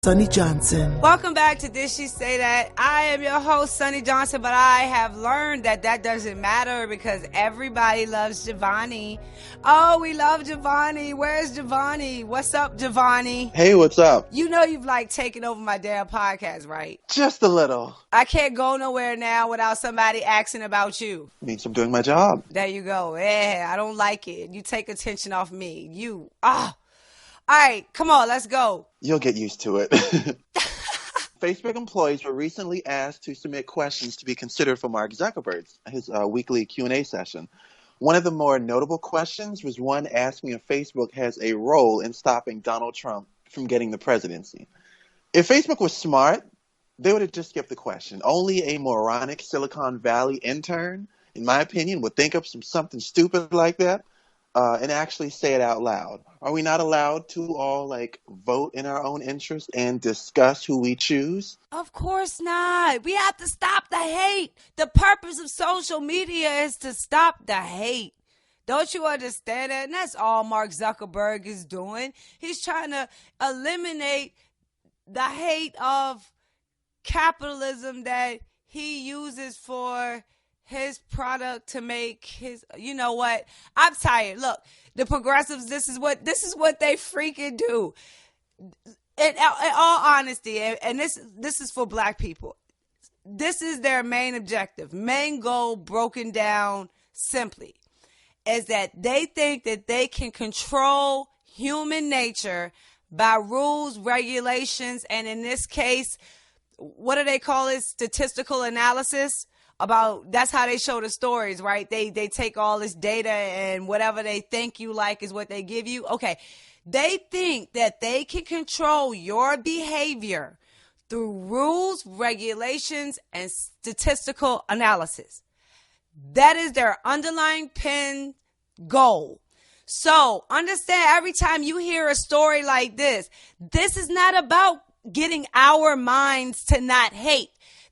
Sonnie Johnson. Welcome back to Did She Say That? I am your host, Sonnie Johnson, but I have learned that doesn't matter because everybody loves JaVonni. Oh, we love JaVonni. Where's JaVonni? What's up, JaVonni? Hey, what's up? You know you've taken over my damn podcast, right? Just a little. I can't go nowhere now without somebody asking about you. Means I'm doing my job. There you go. Yeah, I don't like it. You take attention off me. All right, come on, let's go. You'll get used to it. Facebook employees were recently asked to submit questions to be considered for Mark Zuckerberg's his weekly Q&A session. One of the more notable questions was one asking if Facebook has a role in stopping Donald Trump from getting the presidency. If Facebook was smart, they would have just skipped the question. Only a moronic Silicon Valley intern, in my opinion, would think of something stupid like that. And actually say it out loud. Are we not allowed to all vote in our own interest and discuss who we choose? Of course not. We have to stop the hate. The purpose of social media is to stop the hate. Don't you understand that? And that's all Mark Zuckerberg is doing. He's trying to eliminate the hate of capitalism that he uses for his product to make his, you know what? I'm tired. Look, the progressives, this is what they freaking do. In all honesty, and this is for black people. This is their main objective, main goal, broken down simply, is that they think that they can control human nature by rules, regulations, and in this case, what do they call it? Statistical analysis. That's how they show the stories, right? They take all this data and whatever they think you like is what they give you. Okay. They think that they can control your behavior through rules, regulations, and statistical analysis. That is their underlying pin goal. So understand, every time you hear a story like this is not about getting our minds to not hate.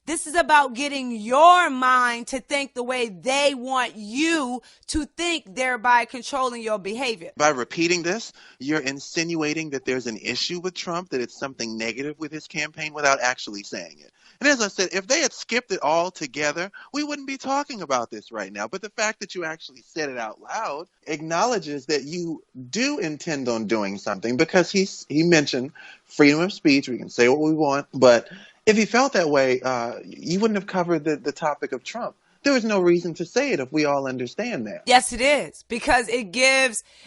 This is about getting your mind to think the way they want you to think, thereby controlling your behavior. By repeating this, you're insinuating that there's an issue with Trump, that it's something negative with his campaign without actually saying it. And as I said, if they had skipped it all together, we wouldn't be talking about this right now. But the fact that you actually said it out loud acknowledges that you do intend on doing something, because he mentioned freedom of speech. We can say what we want, but if he felt that way, you wouldn't have covered the topic of Trump. There was no reason to say it if we all understand that. Yes, it is, because it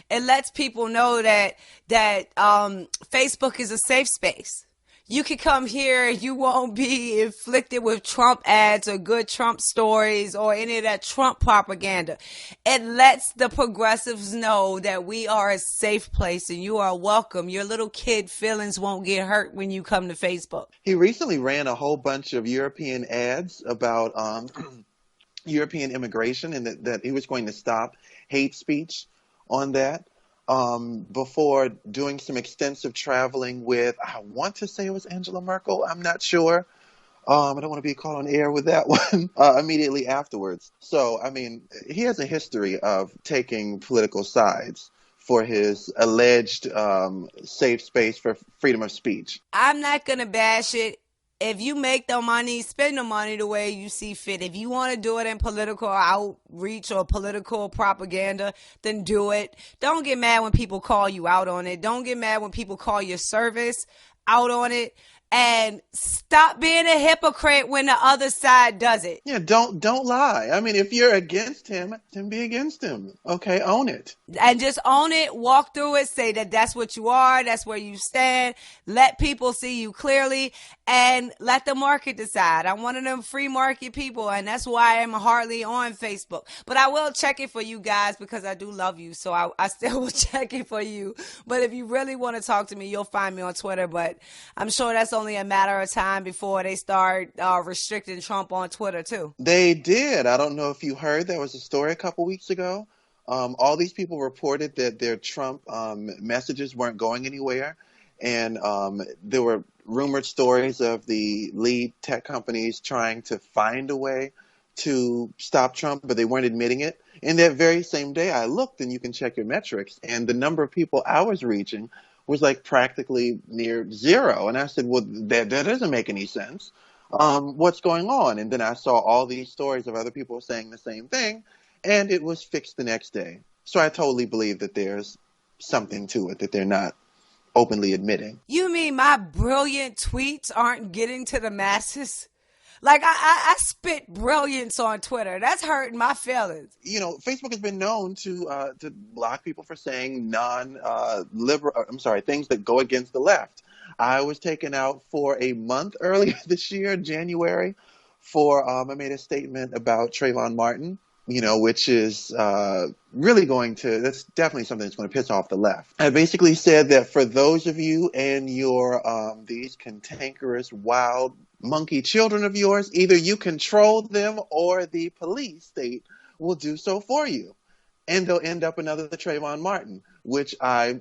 lets people know that Facebook is a safe space. You can come here, you won't be inflicted with Trump ads or good Trump stories or any of that Trump propaganda. It lets the progressives know that we are a safe place and you are welcome. Your little kid feelings won't get hurt when you come to Facebook. He recently ran a whole bunch of European ads about European immigration, and that he was going to stop hate speech on that. Before doing some extensive traveling with, I want to say it was Angela Merkel. I'm not sure. I don't want to be caught on air with that one immediately afterwards. So, I mean, he has a history of taking political sides for his alleged safe space for freedom of speech. I'm not going to bash it. If you make the money, spend the money the way you see fit. If you want to do it in political outreach or political propaganda, then do it. Don't get mad when people call you out on it. Don't get mad when people call your service out on it. And stop being a hypocrite when the other side does it. Yeah, don't lie. I mean, if you're against him, then be against him. Okay, own it. And just own it, walk through it, say that that's what you are, that's where you stand. Let people see you clearly and let the market decide. I'm one of them free market people, and that's why I'm hardly on Facebook. But I will check it for you guys because I do love you, so I still will check it for you. But if you really want to talk to me, you'll find me on Twitter, but I'm sure that's only a matter of time before they start restricting Trump on Twitter too. They did. I don't know if you heard, there was a story a couple weeks ago. All these people reported that their Trump messages weren't going anywhere. And there were rumored stories of the lead tech companies trying to find a way to stop Trump, but they weren't admitting it. And that very same day I looked, and you can check your metrics, and the number of people I was reaching was like practically near zero. And I said, well, that doesn't make any sense. What's going on? And then I saw all these stories of other people saying the same thing, and it was fixed the next day. So I totally believe that there's something to it that they're not openly admitting. You mean my brilliant tweets aren't getting to the masses? Like, I spit brilliance on Twitter. That's hurting my feelings. You know, Facebook has been known to block people for saying non-liberal, things that go against the left. I was taken out for a month earlier this year, January, for I made a statement about Trayvon Martin, you know, which is really that's definitely something that's going to piss off the left. I basically said that for those of you and your these cantankerous, wild, monkey children of yours, either you control them or the police state will do so for you. And they'll end up another Trayvon Martin, which I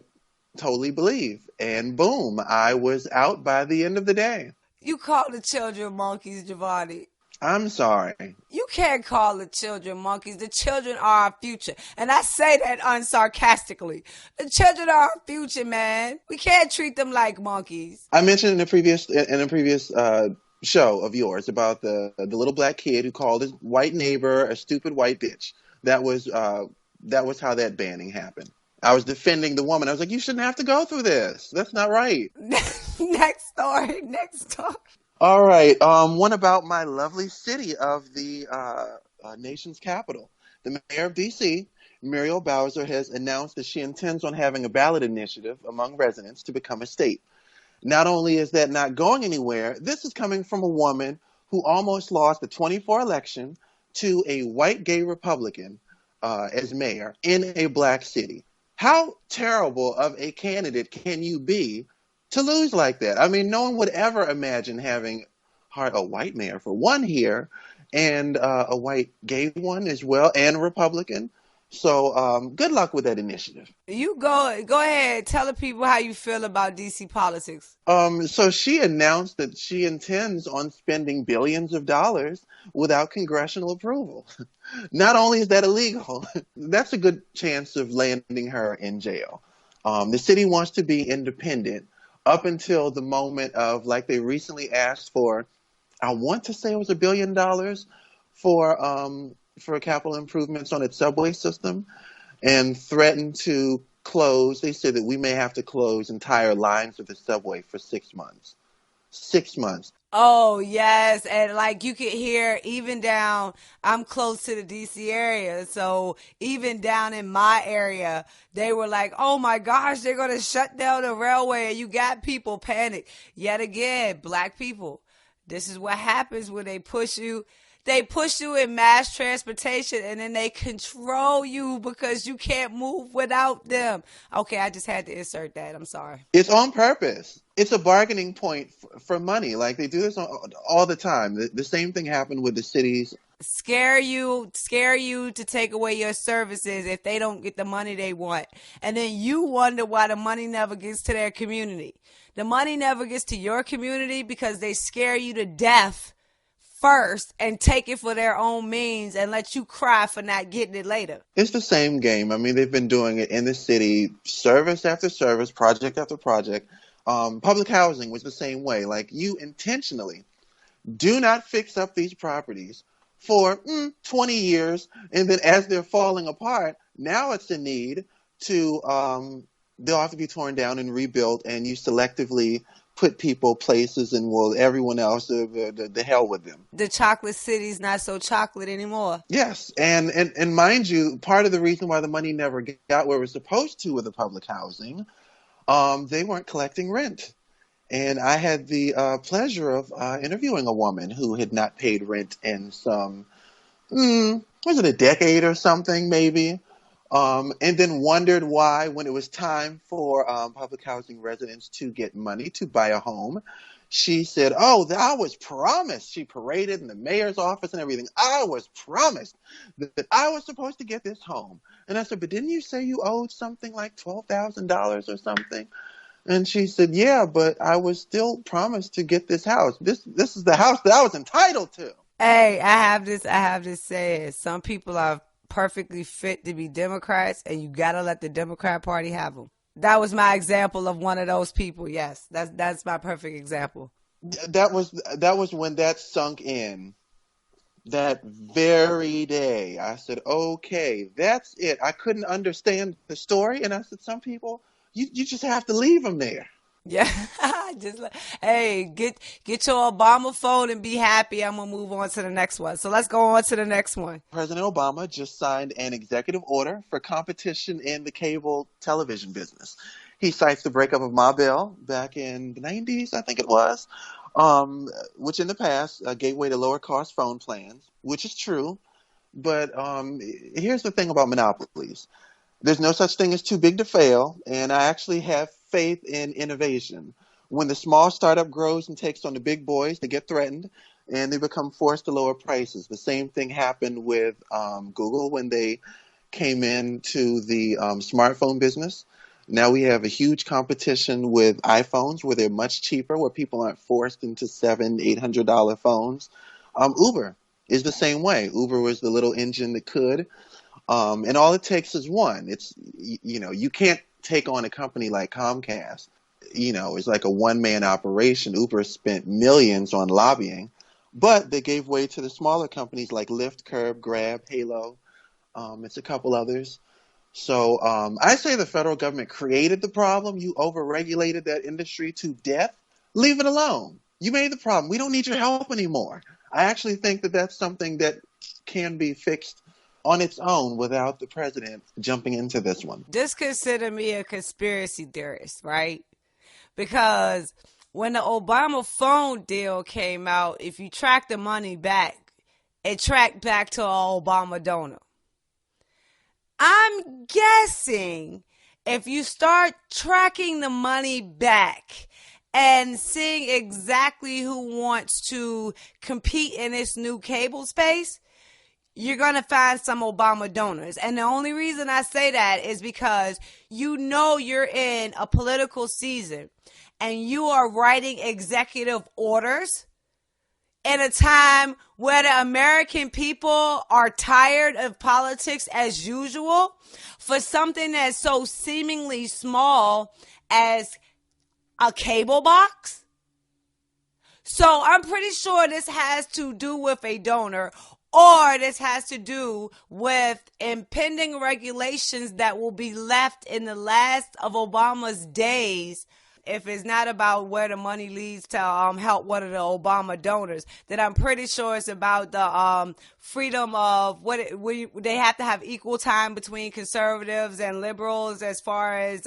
totally believe. And boom, I was out by the end of the day. You call the children monkeys, JaVonni. I'm sorry. You can't call the children monkeys. The children are our future. And I say that unsarcastically. The children are our future, man. We can't treat them like monkeys. I mentioned in a previous show of yours about the little black kid who called his white neighbor a stupid white bitch. That was how that banning happened. I was defending the woman. I was like, you shouldn't have to go through this. That's not right. Next story. All right. What about my lovely city of the nation's capital? The mayor of D.C., Muriel Bowser, has announced that she intends on having a ballot initiative among residents to become a state. Not only is that not going anywhere, this is coming from a woman who almost lost the 24 election to a white gay Republican as mayor in a black city. How terrible of a candidate can you be to lose like that? I mean, no one would ever imagine having a white mayor for one here and a white gay one as well and a Republican. So good luck with that initiative. You go ahead. Tell the people how you feel about DC politics. So she announced that she intends on spending billions of dollars without congressional approval. Not only is that illegal, that's a good chance of landing her in jail. The city wants to be independent up until the moment of, like, they recently asked for, I want to say it was $1 billion for capital improvements on its subway system, and threatened to close. They said that we may have to close entire lines of the subway for 6 months. 6 months. Oh, yes. And like you could hear even down, I'm close to the DC area. So even down in my area, they were like, oh my gosh, they're going to shut down the railway. And you got people panic. Yet again, black people. This is what happens when they push you. They push you in mass transportation and then they control you because you can't move without them. Okay, I just had to insert that. I'm sorry. It's on purpose. It's a bargaining point for money. Like, they do this all the time. The same thing happened with the cities. Scare you to take away your services if they don't get the money they want. And then you wonder why the money never gets to their community. The money never gets to your community because they scare you to death first and take it for their own means and let you cry for not getting it later. It's the same game. I mean, they've been doing it in the city, service after service, project after project. Public housing was the same way. Like, you intentionally do not fix up these properties for 20 years, and then as they're falling apart, now it's a need to, they'll have to be torn down and rebuilt, and you selectively put people places, and everyone else, the hell with them. The chocolate city's not so chocolate anymore. Yes, and mind you, part of the reason why the money never got where it was supposed to with the public housing, they weren't collecting rent. And I had the pleasure of interviewing a woman who had not paid rent in some, was it a decade or something, maybe? And then wondered why, when it was time for public housing residents to get money to buy a home, she said, oh, I was promised. She paraded in the mayor's office and everything. I was promised that I was supposed to get this home. And I said, but didn't you say you owed something like $12,000 or something? And she said, yeah, but I was still promised to get this house. This is the house that I was entitled to. Hey, I have this saying. Some people are perfectly fit to be Democrats, and you gotta let the Democrat Party have them. That was my example of one of those people. Yes, that's my perfect example. That was when that sunk in. That very day, I said, okay, that's it. I couldn't understand the story, and I said, some people, you just have to leave them there. Yeah, just like, hey, get your Obama phone and be happy. I'm gonna move on to the next one. So let's go on to the next one. President Obama just signed an executive order for competition in the cable television business. He cites the breakup of Ma Bell back in the 90s, I think it was, which in the past gave way to lower cost phone plans, which is true. But here's the thing about monopolies. There's no such thing as too big to fail, and I actually have faith in innovation. When the small startup grows and takes on the big boys, they get threatened and they become forced to lower prices. The same thing happened with Google when they came into the smartphone business. Now we have a huge competition with iPhones where they're much cheaper, where people aren't forced into $700-800 phones. Uber is the same way. Uber was the little engine that could. And all it takes is one. You can't take on a company like Comcast. It's like a one-man operation. Uber spent millions on lobbying, but they gave way to the smaller companies like Lyft, Curb, Grab, Halo. It's a couple others. So I say the federal government created the problem. You overregulated that industry to death. Leave it alone. You made the problem. We don't need your help anymore. I actually think that that's something that can be fixed on its own without the president jumping into this one. Just consider me a conspiracy theorist, right? Because when the Obama phone deal came out, if you track the money back, it tracked back to an Obama donor. I'm guessing if you start tracking the money back and seeing exactly who wants to compete in this new cable space, you're going to find some Obama donors. And the only reason I say that is because you're in a political season and you are writing executive orders at a time where the American people are tired of politics as usual for something that's so seemingly small as a cable box. So I'm pretty sure this has to do with a donor, or this has to do with impending regulations that will be left in the last of Obama's days. If it's not about where the money leads to help one of the Obama donors, then I'm pretty sure it's about the freedom of they have to have equal time between conservatives and liberals as far as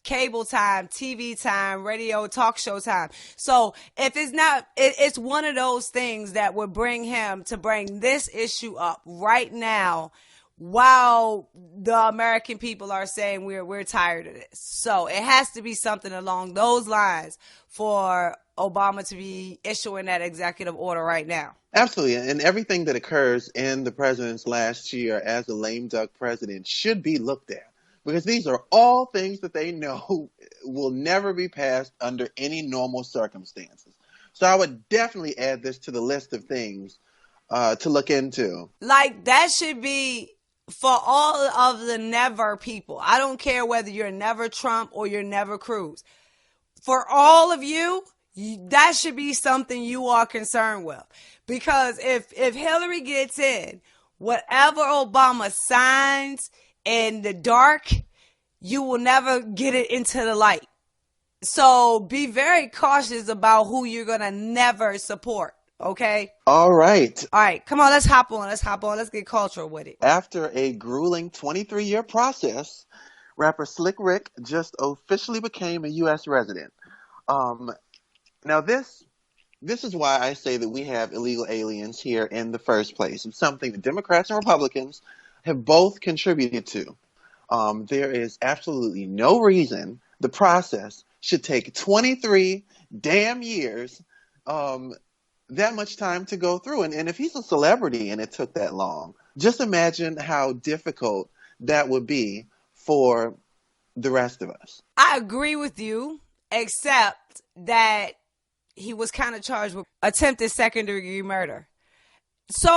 cable time, TV time, radio, talk show time. So if it's not, it's one of those things that would bring him to bring this issue up right now, while the American people are saying we're tired of this. So it has to be something along those lines for Obama to be issuing that executive order right now. Absolutely. And everything that occurs in the president's last year as a lame duck president should be looked at, because these are all things that they know will never be passed under any normal circumstances. So I would definitely add this to the list of things to look into. Like, that should be for all of the never people. I don't care whether you're never Trump or you're never Cruz. For all of you, that should be something you are concerned with. Because if Hillary gets in, whatever Obama signs in the dark, you will never get it into the light. So be very cautious about who you're going to never support. Okay. All right. Come on. Let's hop on. Let's get cultural with it. After a grueling 23-year process, rapper Slick Rick just officially became a U.S. resident. Now this is why I say that we have illegal aliens here in the first place. It's something that Democrats and Republicans have both contributed to. There is absolutely no reason the process should take 23 damn years. That much time to go through. And if he's a celebrity and it took that long, just imagine how difficult that would be for the rest of us. I agree with you, except that he was kind of charged with attempted second-degree murder. So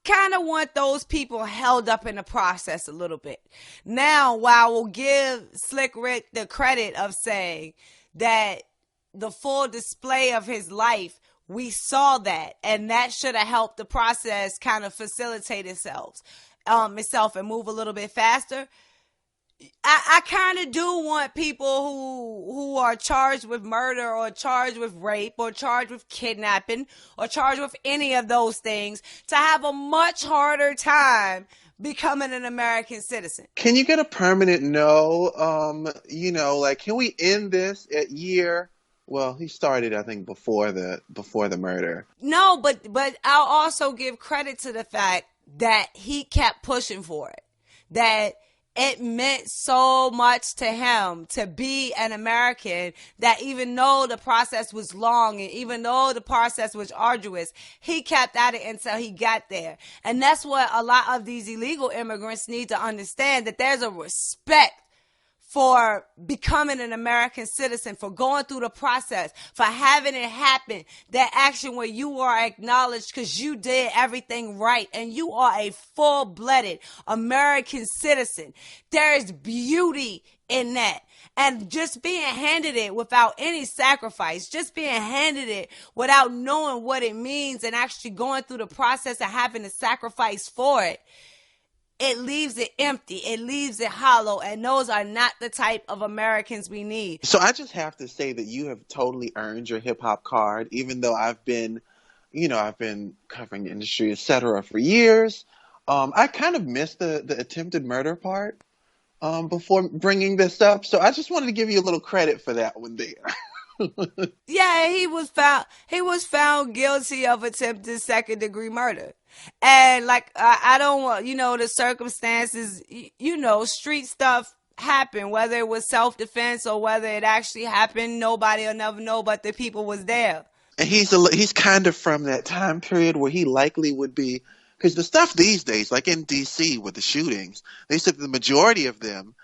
kind of want those people held up in the process a little bit. Now, while I will give Slick Rick the credit of saying that the full display of his life, we saw that, and that should have helped the process kind of facilitate itself and move a little bit faster. I kind of do want people who are charged with murder or charged with rape or charged with kidnapping or charged with any of those things to have a much harder time becoming an American citizen. Can you get a permanent no? Can we end this at year? Well, he started, I think, before the murder. No, but I'll also give credit to the fact that he kept pushing for it. That it meant so much to him to be an American that even though the process was long and even though the process was arduous, he kept at it until he got there. And that's what a lot of these illegal immigrants need to understand, that there's a respect for becoming an American citizen, for going through the process, for having it happen, that action where you are acknowledged because you did everything right and you are a full-blooded American citizen. There is beauty in that. And just being handed it without any sacrifice, just being handed it without knowing what it means and actually going through the process of having to sacrifice for it, it leaves it empty. It leaves it hollow. And those are not the type of Americans we need. So I just have to say that you have totally earned your hip hop card, even though I've been covering the industry, et cetera, for years. I kind of missed the attempted murder part before bringing this up. So I just wanted to give you a little credit for that one there. Yeah, he was found guilty of attempted second-degree murder. And I don't want, the circumstances, street stuff happened, whether it was self-defense or whether it actually happened, nobody will never know, but the people was there. And he's kind of from that time period where he likely would be, because the stuff these days, like in D.C. with the shootings, they said the majority of them,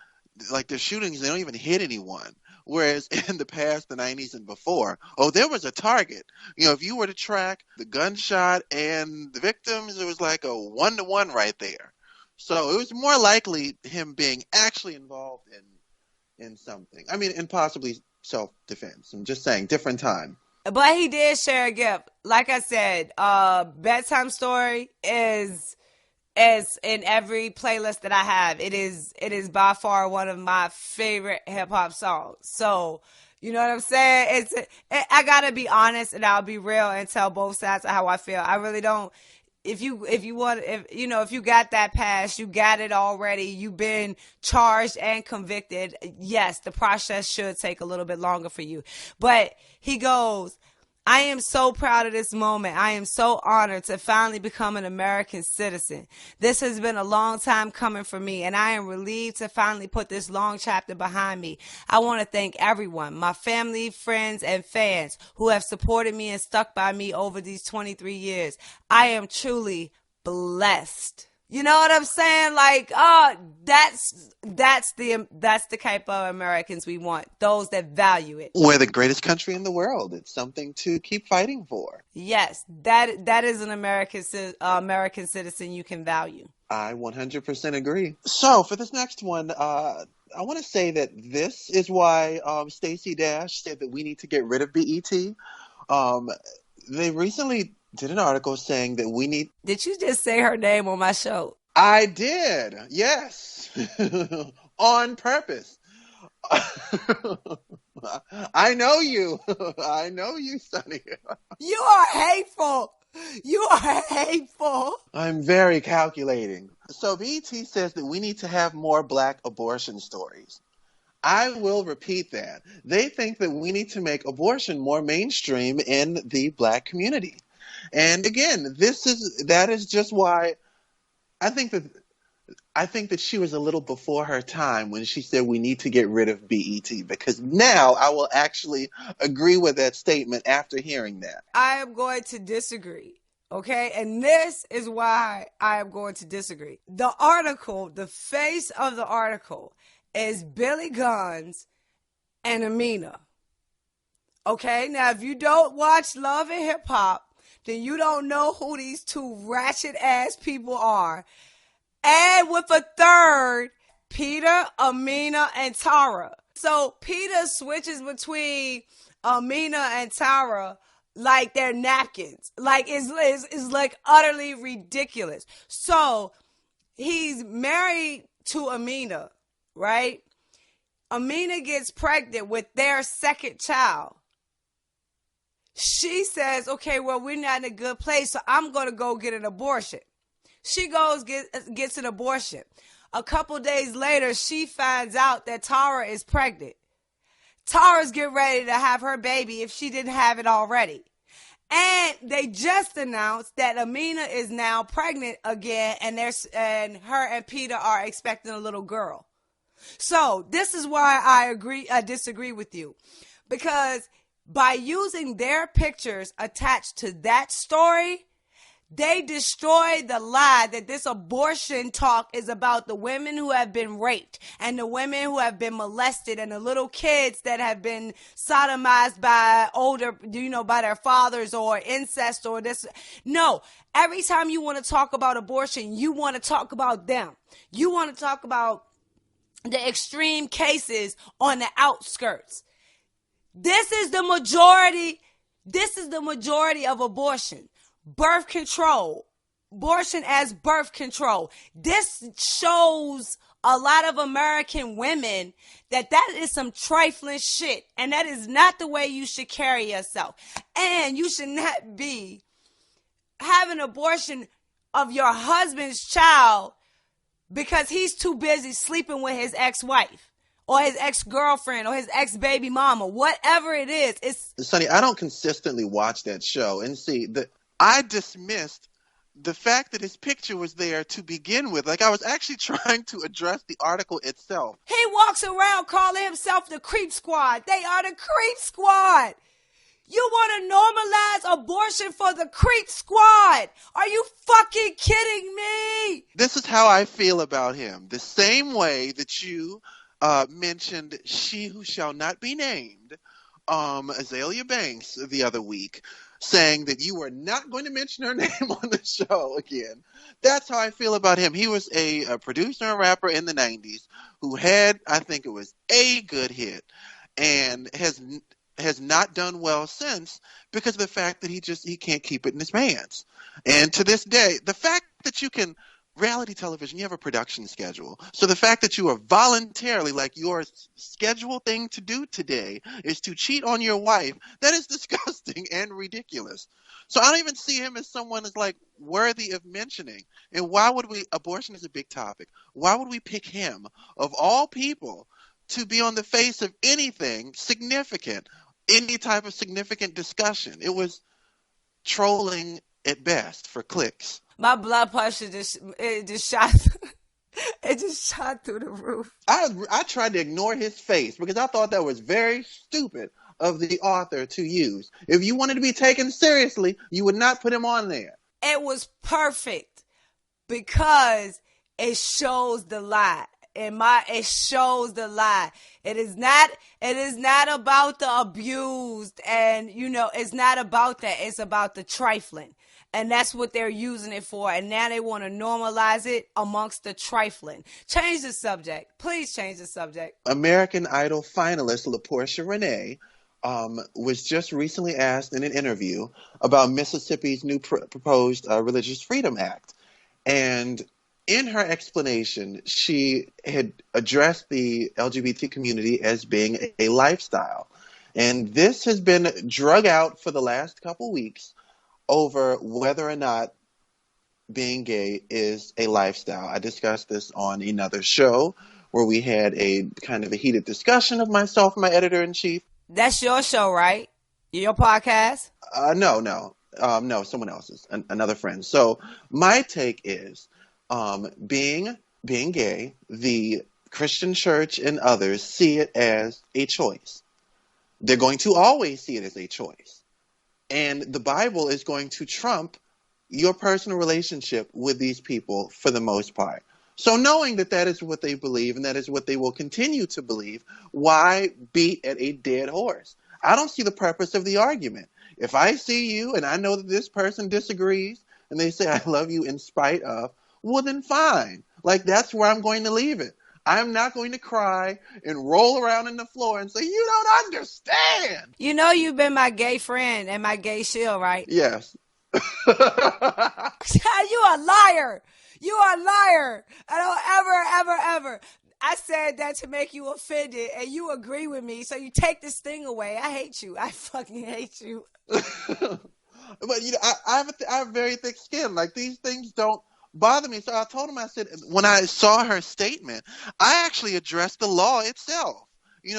like the shootings, they don't even hit anyone. Whereas in the past, the 90s and before, there was a target. If you were to track the gunshot and the victims, it was like a 1-to-1 right there. So it was more likely him being actually involved in something. I mean, and possibly self-defense. I'm just saying, different time. But he did share a gift. Like I said, Bedtime Story is in every playlist that I have. It is by far one of my favorite hip hop songs. So, you know what I'm saying? I gotta be honest and I'll be real and tell both sides of how I feel. I really don't. If you got that pass, you got it already. You've been charged and convicted. Yes, the process should take a little bit longer for you. But he goes, I am so proud of this moment. I am so honored to finally become an American citizen. This has been a long time coming for me, and I am relieved to finally put this long chapter behind me. I want to thank everyone, my family, friends, and fans who have supported me and stuck by me over these 23 years. I am truly blessed. You know what I'm saying? That's the type of Americans we want. Those that value it. We're the greatest country in the world. It's something to keep fighting for. Yes, that is an American citizen you can value. I 100% agree. So for this next one, I want to say that this is why Stacey Dash said that we need to get rid of BET. They recently did an article saying that we need... Did you just say her name on my show? I did, yes. On purpose. I know you. I know you, Sonnie. You are hateful. You are hateful. I'm very calculating. So BET says that we need to have more Black abortion stories. I will repeat that. They think that we need to make abortion more mainstream in the Black community. And again, that is just why I think that she was a little before her time when she said we need to get rid of BET, because now I will actually agree with that statement after hearing that. I am going to disagree. Okay, and this is why I am going to disagree. The article, the face of the article is Billy Guns and Amina. Okay, now if you don't watch Love and Hip Hop, then you don't know who these two ratchet ass people are. And with a third, Peter, Amina, and Tara. So Peter switches between Amina and Tara like they're napkins. Like it's like utterly ridiculous. So he's married to Amina, right? Amina gets pregnant with their second child. She says, okay, well, we're not in a good place, so I'm going to go get an abortion. She goes, gets an abortion. A couple days later, she finds out that Tara is pregnant. Tara's getting ready to have her baby if she didn't have it already. And they just announced that Amina is now pregnant again, and her and Peter are expecting a little girl. So this is why I disagree with you, because by using their pictures attached to that story, they destroy the lie that this abortion talk is about the women who have been raped and the women who have been molested and the little kids that have been sodomized by by their fathers, or incest, or this. No, every time you want to talk about abortion, you want to talk about them. You want to talk about the extreme cases on the outskirts. This is the majority. This is the majority of abortion. Birth control. Abortion as birth control. This shows a lot of American women that is some trifling shit. And that is not the way you should carry yourself. And you should not be having abortion of your husband's child because he's too busy sleeping with his ex-wife or his ex-girlfriend or his ex-baby mama, whatever it is. Sonnie, I don't consistently watch that show. And see, I dismissed the fact that his picture was there to begin with. Like, I was actually trying to address the article itself. He walks around calling himself the Creep Squad. They are the Creep Squad. You want to normalize abortion for the Creep Squad? Are you fucking kidding me? This is how I feel about him. The same way that you mentioned She Who Shall Not Be Named, Azalea Banks, the other week, saying that you were not going to mention her name on the show again. That's how I feel about him. He was a producer and rapper in the 90s who had, I think it was a good hit, and has not done well since because of the fact that he can't keep it in his pants. And to this day, the fact that reality television, you have a production schedule. So the fact that you are voluntarily, like your scheduled thing to do today is to cheat on your wife, that is disgusting and ridiculous. So I don't even see him as someone as like worthy of mentioning. And abortion is a big topic. Why would we pick him, of all people, to be on the face of anything significant, any type of significant discussion? It was trolling at best for clicks. My blood pressure just shot. It just shot through the roof. I tried to ignore his face because I thought that was very stupid of the author to use. If you wanted to be taken seriously, you would not put him on there. It was perfect because it shows the lie. It shows the lie. It is not about the abused, and it's not about that. It's about the trifling. And that's what they're using it for. And now they want to normalize it amongst the trifling. Change the subject. Please change the subject. American Idol finalist LaPortia Renee was just recently asked in an interview about Mississippi's new proposed Religious Freedom Act. And in her explanation, she had addressed the LGBT community as being a lifestyle. And this has been drug out for the last couple weeks over whether or not being gay is a lifestyle. I discussed this on another show where we had a kind of a heated discussion of myself and my editor-in-chief. That's your show, right? Your podcast? No, someone else's, another friend. So my take is being gay, the Christian church and others see it as a choice. They're going to always see it as a choice. And the Bible is going to trump your personal relationship with these people for the most part. So knowing that is what they believe and that is what they will continue to believe, why beat at a dead horse? I don't see the purpose of the argument. If I see you and I know that this person disagrees and they say, I love you in spite of, well, then fine. Like, that's where I'm going to leave it. I'm not going to cry and roll around in the floor and say, you don't understand. You know you've been my gay friend and my gay shield, right? Yes. You a liar. You are a liar. I don't ever. I said that to make you offended, and you agree with me, so you take this thing away. I hate you. I fucking hate you. But I have very thick skin. Like, these things don't bother me. So I told him, I said, when I saw her statement, I actually addressed the law itself.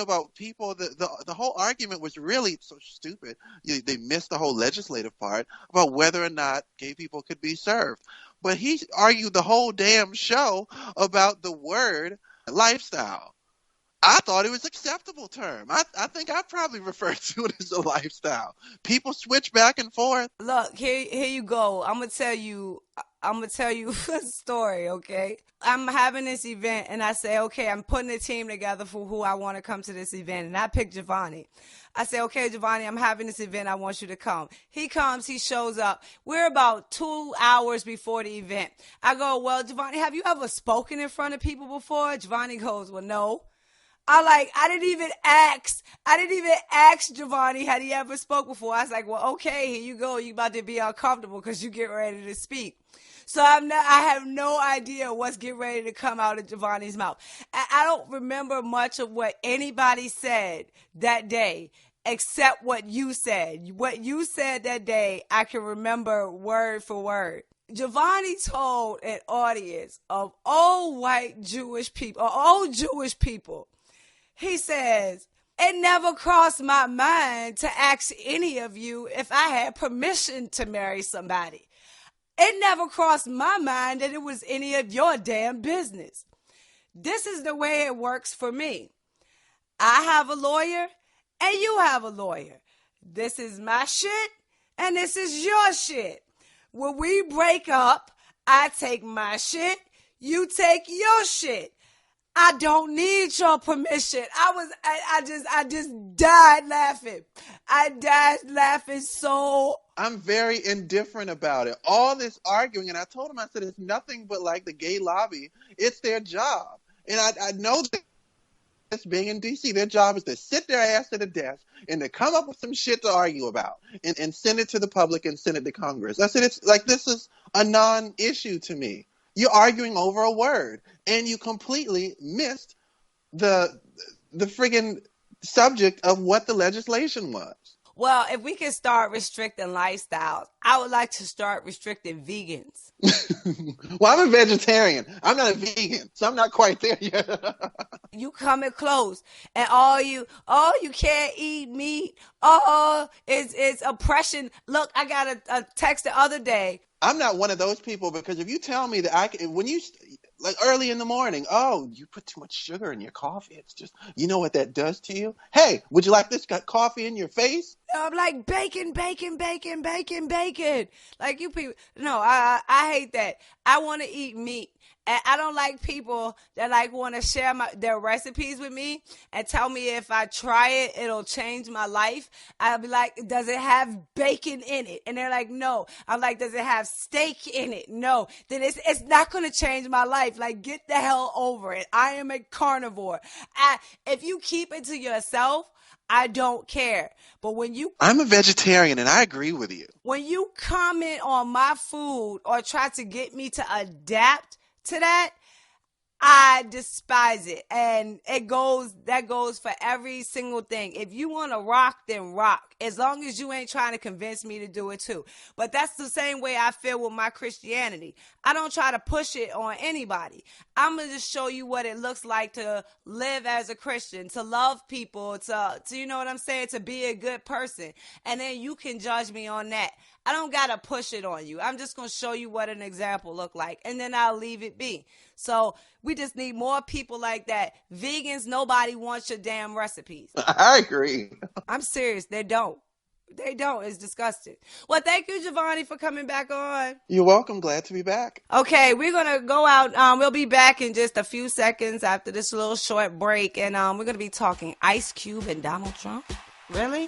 About people, the whole argument was really so stupid. They missed the whole legislative part about whether or not gay people could be served. But he argued the whole damn show about the word lifestyle. I thought it was an acceptable term. I think I probably refer to it as a lifestyle. People switch back and forth. Look, here you go. I'm gonna tell you a story, okay? I'm having this event, and I say, okay, I'm putting a team together for who I want to come to this event, and I pick JaVonni. I say, okay, JaVonni, I'm having this event. I want you to come. He comes. He shows up. We're about 2 hours before the event. I go, well, JaVonni, have you ever spoken in front of people before? JaVonni goes, well, no. I didn't even ask JaVonni had he ever spoke before. I was like, well, okay, here you go. You about to be uncomfortable because you get ready to speak. So I have no idea what's getting ready to come out of JaVonni's mouth. I don't remember much of what anybody said that day except what you said. What you said that day, I can remember word for word. JaVonni told an audience of old Jewish people, he says, it never crossed my mind to ask any of you if I had permission to marry somebody. It never crossed my mind that it was any of your damn business. This is the way it works for me. I have a lawyer and you have a lawyer. This is my shit and this is your shit. When we break up, I take my shit, you take your shit. I don't need your permission. I just died laughing. I died laughing so. I'm very indifferent about it. All this arguing, and I told him, I said, it's nothing but like the gay lobby. It's their job. And I know this being in D.C., their job is to sit their ass at a desk and to come up with some shit to argue about and send it to the public and send it to Congress. I said, it's like, this is a non-issue to me. You're arguing over a word, and you completely missed the friggin' subject of what the legislation was. Well, if we can start restricting lifestyles, I would like to start restricting vegans. Well, I'm a vegetarian. I'm not a vegan, so I'm not quite there yet. You coming close, and you can't eat meat. Oh, it's oppression. Look, I got a text the other day. I'm not one of those people, because if you tell me that when you, like early in the morning, oh, you put too much sugar in your coffee. It's just, you know what that does to you? Hey, would you like this coffee in your face? I'm like, bacon. Like, you people, no, I hate that. I want to eat meat. And I don't like people that like want to share their recipes with me and tell me if I try it, it'll change my life. I'll be like, does it have bacon in it? And they're like, no. I'm like, does it have steak in it? No. Then it's not going to change my life. Like, get the hell over it. I am a carnivore. If you keep it to yourself, I don't care. But I'm a vegetarian, and I agree with you. When you comment on my food or try to get me to adapt to that, I despise it. And that goes for every single thing. If you want to rock, then rock. As long as you ain't trying to convince me to do it too. But that's the same way I feel with my Christianity. I don't try to push it on anybody. I'm going to just show you what it looks like to live as a Christian, to love people, to you know what I'm saying, to be a good person. And then you can judge me on that. I don't got to push it on you. I'm just going to show you what an example look like, and then I'll leave it be. So we just need more people like that. Vegans, nobody wants your damn recipes. I agree. I'm serious. They don't. It's disgusting. Well, thank you, JaVonni, for coming back on. You're welcome. Glad to be back. Okay, we're going to go out. We'll be back in just a few seconds after this little short break, and we're going to be talking Ice Cube and Donald Trump. Really?